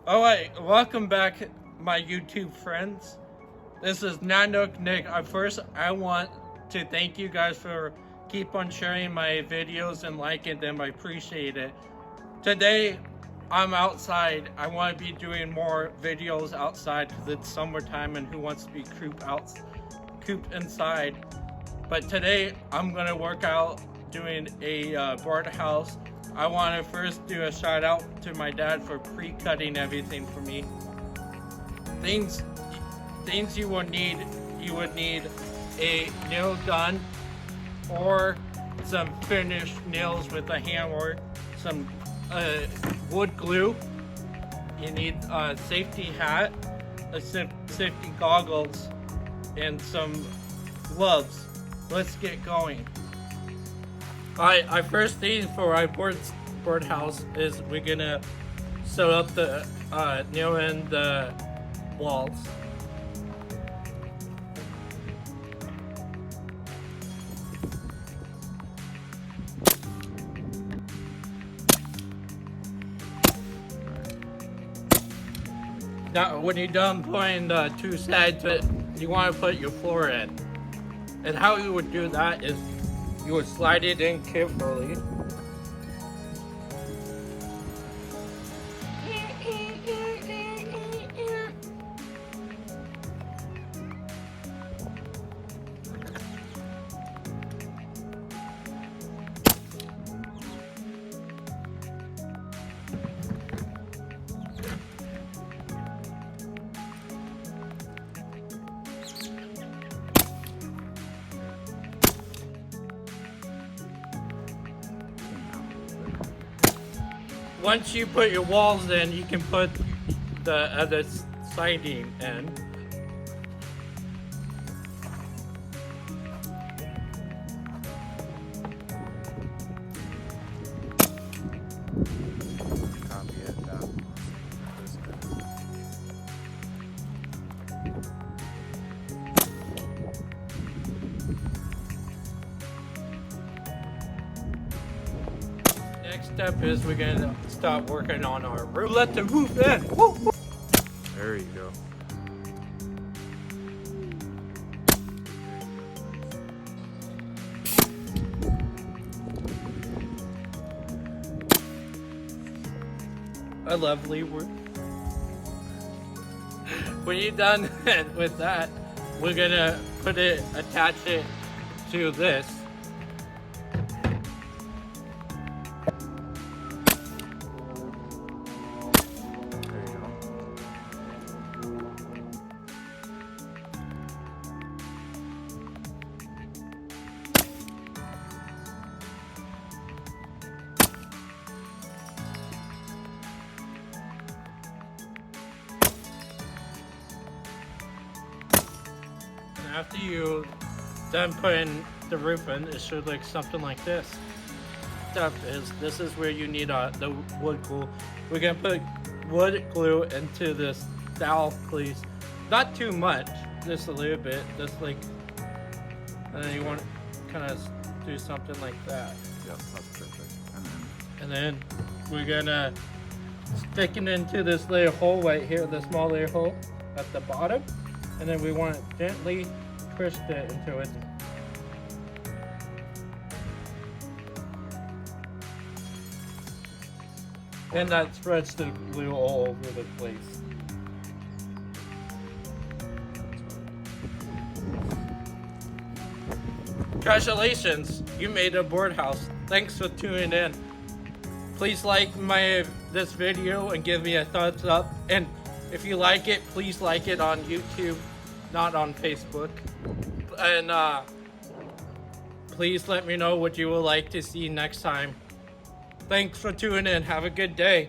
Alright, welcome back, my YouTube friends. This is Nadon Nick. I want to thank you guys for keep on sharing my videos and liking them. I appreciate it. Today, I'm outside. I want to be doing more videos outside because it's summertime and who wants to be cooped inside. But today, I'm going to work out doing a birdhouse. I want to first do a shout out to my dad for pre-cutting everything for me. Things you would need a nail gun or some finished nails with a hammer, some wood glue. You need a safety hat, safety goggles, and some gloves. Let's get going. Our first thing for our birdhouse is we're gonna sew up the nail in the walls. Now, when you're done putting the two sides, you want to put your floor in. And how you would do that is you would slide it in carefully. Once you put your walls in, you can put the other siding in. Next step is we're gonna start working on our roof. Let the roof in. Woo, woo. There you go. A lovely roof. When you're done with that, we're gonna attach it to this. After you done putting the roof in, it should look something like this. This is where you need the wood glue. We're gonna put wood glue into this dowel piece. Not too much, just a little bit. Just like, and then you want to kind of do something like that. Yep, that's perfect. And then we're gonna stick it into this little hole right here, the small little hole at the bottom. And then we want to gently twist it into it. And that spreads the glue all over the place. Congratulations, you made a birdhouse. Thanks for tuning in. Please like this video and give me a thumbs up. And if you like it, please like it on YouTube, not on Facebook. And please let me know what you would like to see next time. Thanks for tuning in. Have a good day.